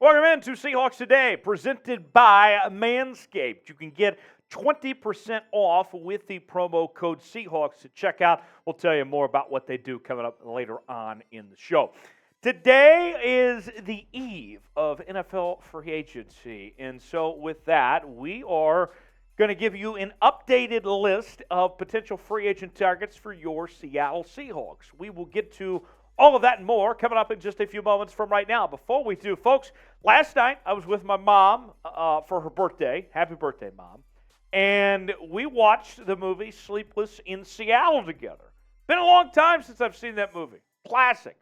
Welcome in to Seahawks Today, presented by Manscaped. You can get 20% off with the promo code Seahawks to check out. We'll tell you more about what they do coming up later on in the show. Today is the eve of NFL free agency, and so with that, we are going to give you an updated list of potential free agent targets for your Seattle Seahawks. We will get to all of that and more coming up in just a few moments from right now. Before we do, folks, last night I was with my mom for her birthday. Happy birthday, Mom. And we watched the movie Sleepless in Seattle together. Been a long time since I've seen that movie. Classic.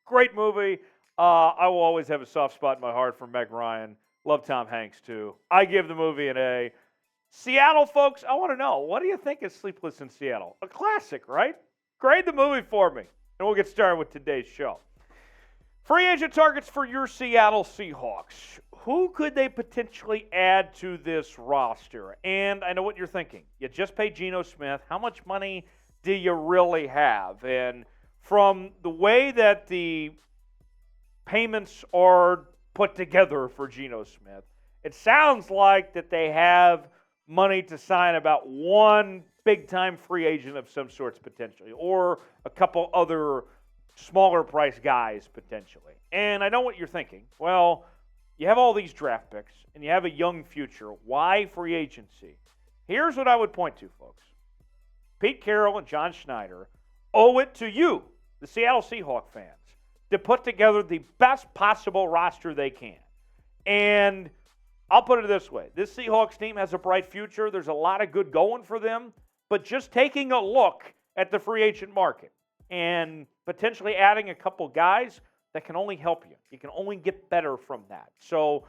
Great movie. I will always have a soft spot in my heart for Meg Ryan. Love Tom Hanks, too. I give the movie an A. Seattle, folks, I want to know, what do you think of Sleepless in Seattle? A classic, right? Grade the movie for me. And we'll get started with today's show. Free agent targets for your Seattle Seahawks. Who could they potentially add to this roster? And I know what you're thinking. You just paid Geno Smith. How much money do you really have? And from the way that the payments are put together for Geno Smith, it sounds like that they have money to sign about one big-time free agent of some sorts potentially, or a couple other smaller price guys potentially. And I know what you're thinking. Well, you have all these draft picks, and you have a young future. Why free agency? Here's what I would point to, folks. Pete Carroll and John Schneider owe it to you, the Seattle Seahawks fans, to put together the best possible roster they can. And I'll put it this way. This Seahawks team has a bright future. There's a lot of good going for them. But just taking a look at the free agent market and potentially adding a couple guys, that can only help you. You can only get better from that. So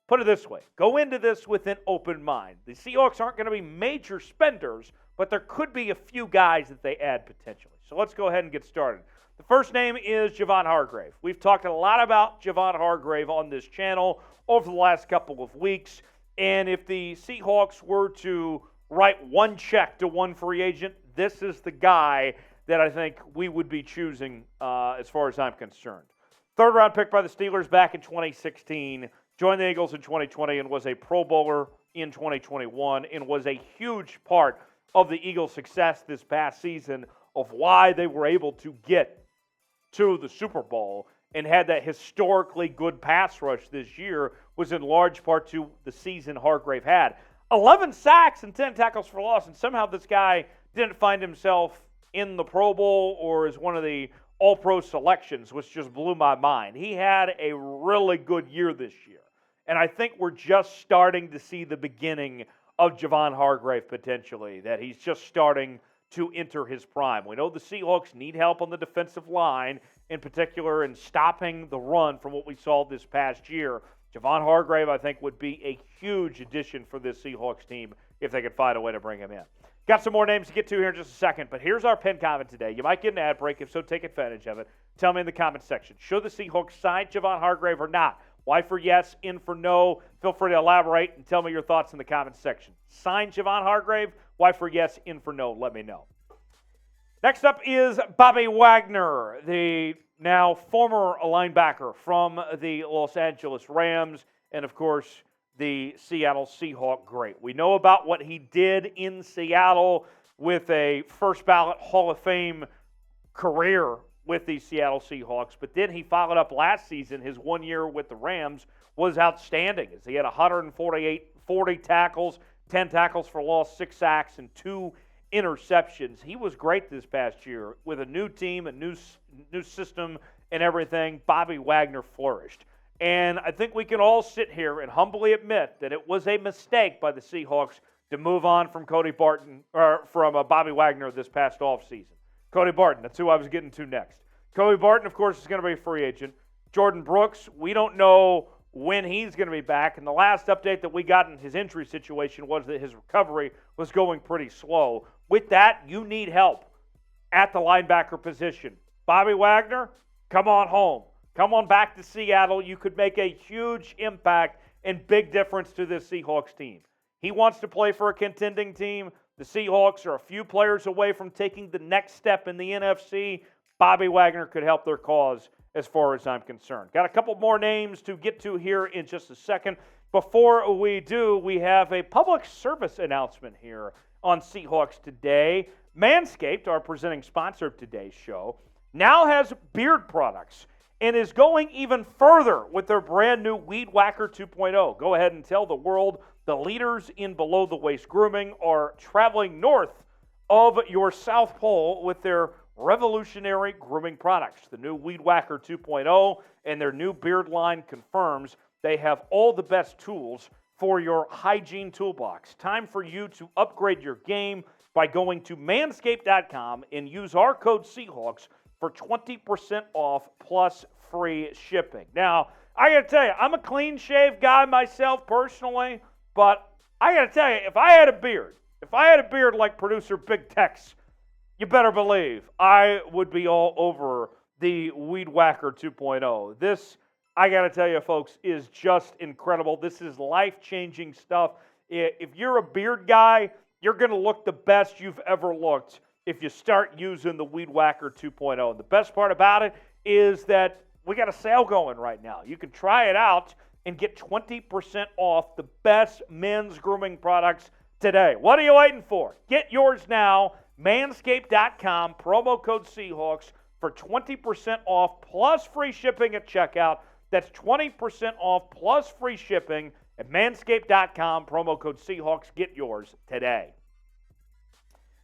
put it this way. Go into this with an open mind. The Seahawks aren't going to be major spenders, but there could be a few guys that they add potentially. So let's go ahead and get started. The first name is Javon Hargrave. We've talked a lot about Javon Hargrave on this channel over the last couple of weeks. And if the Seahawks were to write one check to one free agent, this is the guy that I think we would be choosing as far as I'm concerned. Third-round pick by the Steelers back in 2016, joined the Eagles in 2020 and was a Pro Bowler in 2021 and was a huge part of the Eagles' success this past season of why they were able to get to the Super Bowl and had that historically good pass rush this year was in large part to the season Hargrave had. 11 sacks and 10 tackles for loss, and somehow this guy didn't find himself in the Pro Bowl or as one of the All-Pro selections, which just blew my mind. He had a really good year this year, and I think we're just starting to see the beginning of Javon Hargrave potentially, that he's just starting to enter his prime. We know the Seahawks need help on the defensive line, in particular in stopping the run from what we saw this past year. Javon Hargrave, I think, would be a huge addition for this Seahawks team if they could find a way to bring him in. Got some more names to get to here in just a second, but here's our pinned comment today. You might get an ad break. If so, take advantage of it. Tell me in the comment section. Should the Seahawks sign Javon Hargrave or not? Y for yes, in for no. Feel free to elaborate and tell me your thoughts in the comment section. Sign Javon Hargrave? Y for yes, in for no. Let me know. Next up is Bobby Wagner, the now former linebacker from the Los Angeles Rams and, of course, the Seattle Seahawk great. We know about what he did in Seattle with a first-ballot Hall of Fame career with the Seattle Seahawks, but then he followed up last season. His 1 year with the Rams was outstanding as he had 40 tackles, 10 tackles for loss, 6 sacks, and 2 interceptions. He was great this past year with a new team, a new system, and everything. Bobby Wagner flourished. And I think we can all sit here and humbly admit that it was a mistake by the Seahawks to move on from Bobby Wagner this past offseason. Cody Barton, that's who I was getting to next. Cody Barton, of course, is going to be a free agent. Jordan Brooks, we don't know when he's going to be back. And the last update that we got in his injury situation was that his recovery was going pretty slow. With that, you need help at the linebacker position. Bobby Wagner, come on home. Come on back to Seattle. You could make a huge impact and big difference to this Seahawks team. He wants to play for a contending team. The Seahawks are a few players away from taking the next step in the NFC. Bobby Wagner could help their cause as far as I'm concerned. Got a couple more names to get to here in just a second. Before we do, we have a public service announcement here on Seahawks Today. Manscaped, our presenting sponsor of today's show, now has beard products and is going even further with their brand new Weed Whacker 2.0. Go ahead and tell the world the leaders in below-the-waist grooming are traveling north of your South Pole with their revolutionary grooming products. The new Weed Whacker 2.0 and their new beard line confirms they have all the best tools for your hygiene toolbox. Time for you to upgrade your game by going to manscaped.com and use our code Seahawks for 20% off plus free shipping. Now, I got to tell you, I'm a clean-shaved guy myself personally, but I got to tell you, if I had a beard like producer Big Tex, you better believe I would be all over the Weed Whacker 2.0. This, I got to tell you, folks, is just incredible. This is life-changing stuff. If you're a beard guy, you're going to look the best you've ever looked if you start using the Weed Whacker 2.0. And the best part about it is that we got a sale going right now. You can try it out and get 20% off the best men's grooming products today. What are you waiting for? Get yours now. Manscaped.com, promo code Seahawks for 20% off plus free shipping at checkout. That's 20% off plus free shipping at Manscaped.com, promo code Seahawks. Get yours today.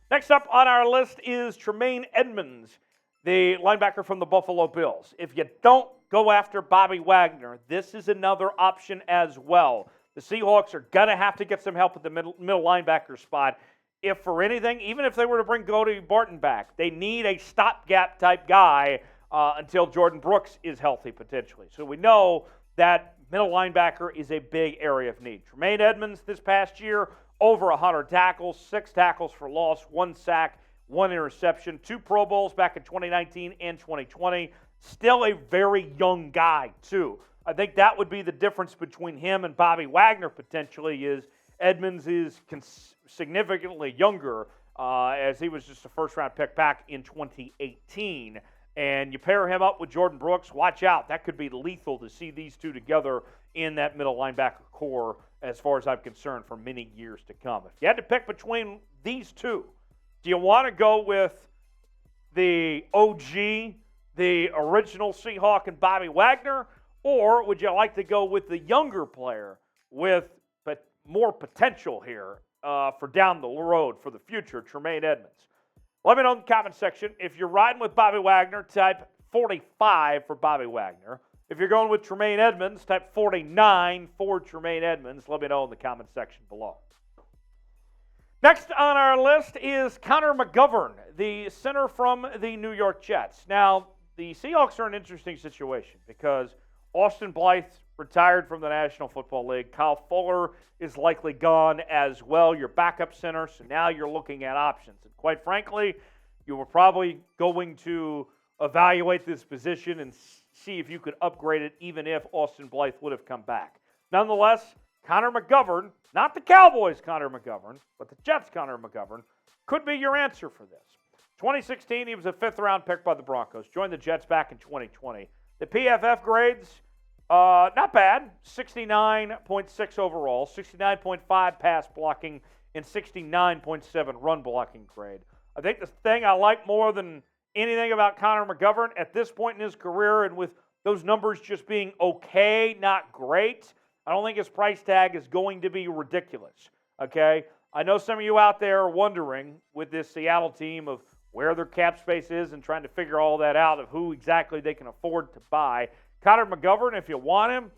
Next up on our list is Tremaine Edmunds, the linebacker from the Buffalo Bills. If you don't go after Bobby Wagner, this is another option as well. The Seahawks are going to have to get some help at the middle linebacker spot. If for anything, even if they were to bring Cody Barton back, they need a stopgap type guy until Jordan Brooks is healthy potentially. So we know that middle linebacker is a big area of need. Tremaine Edmonds this past year, over 100 tackles, 6 tackles for loss, 1 sack, 1 interception, 2 Pro Bowls back in 2019 and 2020. Still a very young guy, too. I think that would be the difference between him and Bobby Wagner potentially is Edmonds is significantly younger as he was just a first-round pick back in 2018. And you pair him up with Jordan Brooks, watch out. That could be lethal to see these two together in that middle linebacker core as far as I'm concerned for many years to come. If you had to pick between these two, do you want to go with the OG, the original Seahawk and Bobby Wagner, or would you like to go with the younger player with more potential here for down the road for the future, Tremaine Edmonds? Let me know in the comment section. If you're riding with Bobby Wagner, type 45 for Bobby Wagner. If you're going with Tremaine Edmonds, type 49 for Tremaine Edmonds. Let me know in the comment section below. Next on our list is Conor McGovern, the center from the New York Jets. Now, the Seahawks are in an interesting situation because Austin Blythe retired from the National Football League. Kyle Fuller is likely gone as well, your backup center. So now you're looking at options. And quite frankly, you were probably going to evaluate this position and see if you could upgrade it even if Austin Blythe would have come back. Nonetheless, Conor McGovern, not the Cowboys Conor McGovern, but the Jets Conor McGovern, could be your answer for this. 2016, he was a 5th-round pick by the Broncos, joined the Jets back in 2020. The PFF grades, not bad, 69.6 overall, 69.5 pass blocking, and 69.7 run blocking grade. I think the thing I like more than anything about Conor McGovern at this point in his career, and with those numbers just being okay, not great, I don't think his price tag is going to be ridiculous, okay? I know some of you out there are wondering with this Seattle team of where their cap space is and trying to figure all that out of who exactly they can afford to buy. Conor McGovern, if you want him,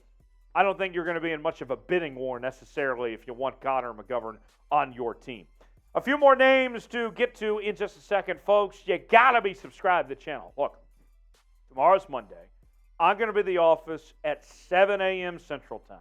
I don't think you're going to be in much of a bidding war necessarily if you want Conor McGovern on your team. A few more names to get to in just a second, folks. You got to be subscribed to the channel. Look, tomorrow's Monday. I'm going to be in the office at 7 a.m. Central Time.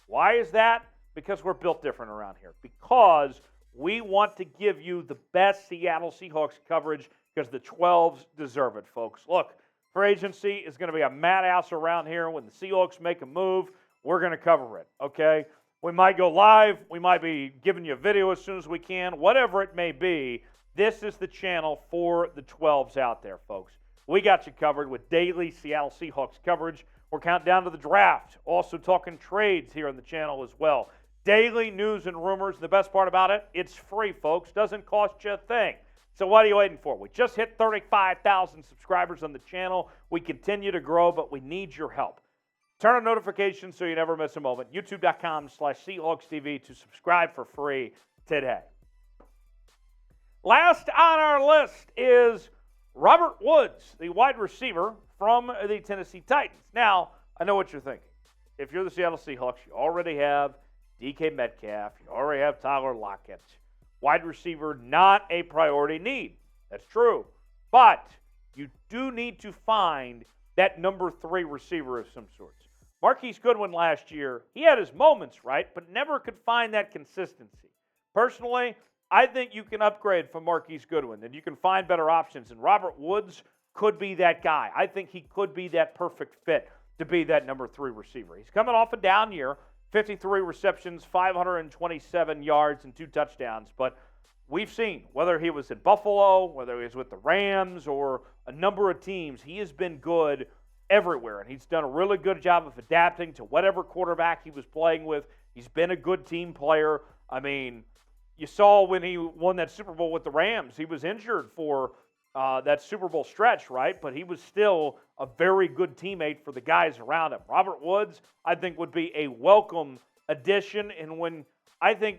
Why is that? Because we're built different around here. Because we want to give you the best Seattle Seahawks coverage because the 12s deserve it, folks. Look, free agency is going to be a madhouse around here. When the Seahawks make a move, we're going to cover it, okay? We might go live. We might be giving you a video as soon as we can. Whatever it may be, this is the channel for the 12s out there, folks. we got you covered with daily Seattle Seahawks coverage. We're counting down to the draft. Also talking trades here on the channel as well. Daily news and rumors. The best part about it, it's free, folks. Doesn't cost you a thing. So what are you waiting for? We just hit 35,000 subscribers on the channel. We continue to grow, but we need your help. Turn on notifications so you never miss a moment. YouTube.com/SeahawksTV to subscribe for free today. Last on our list is Robert Woods, the wide receiver from the Tennessee Titans. Now, I know what you're thinking. If you're the Seattle Seahawks, you already have DK Metcalf. You already have Tyler Lockett. Wide receiver, not a priority need. That's true. But you do need to find that number 3 receiver of some sorts. Marquise Goodwin last year, he had his moments, right, but never could find that consistency. Personally, I think you can upgrade from Marquise Goodwin, and you can find better options, and Robert Woods could be that guy. I think he could be that perfect fit to be that number 3 receiver. He's coming off a down year, 53 receptions, 527 yards, and 2 touchdowns, but we've seen, whether he was at Buffalo, whether he was with the Rams, or a number of teams, he has been good everywhere, and he's done a really good job of adapting to whatever quarterback he was playing with. He's been a good team player. I mean, you saw when he won that Super Bowl with the Rams, he was injured for that Super Bowl stretch, right? But he was still a very good teammate for the guys around him. Robert Woods, I think, would be a welcome addition, and when I think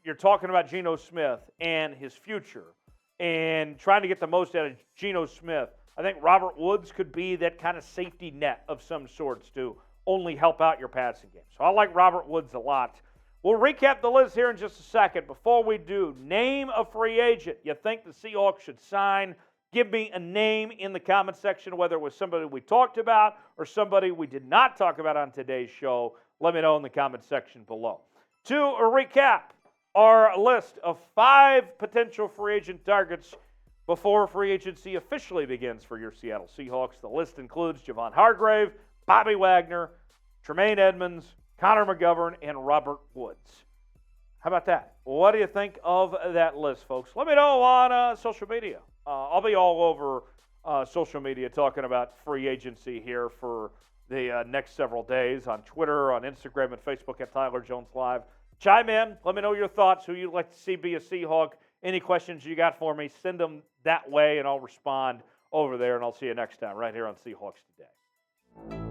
you're talking about Geno Smith and his future and trying to get the most out of Geno Smith, I think Robert Woods could be that kind of safety net of some sorts to only help out your passing game. So I like Robert Woods a lot. We'll recap the list here in just a second. Before we do, name a free agent you think the Seahawks should sign. Give me a name in the comment section, whether it was somebody we talked about or somebody we did not talk about on today's show. Let me know in the comment section below. To recap our list of 5 potential free agent targets before free agency officially begins for your Seattle Seahawks. The list includes Javon Hargrave, Bobby Wagner, Tremaine Edmunds, Conor McGovern, and Robert Woods. How about that? What do you think of that list, folks? Let me know on social media. I'll be all over social media talking about free agency here for the next several days on Twitter, on Instagram, and Facebook at Tyler Jones Live. Chime in. Let me know your thoughts, who you'd like to see be a Seahawk. Any questions you got for me, send them that way, and I'll respond over there, and I'll see you next time right here on Seahawks Today.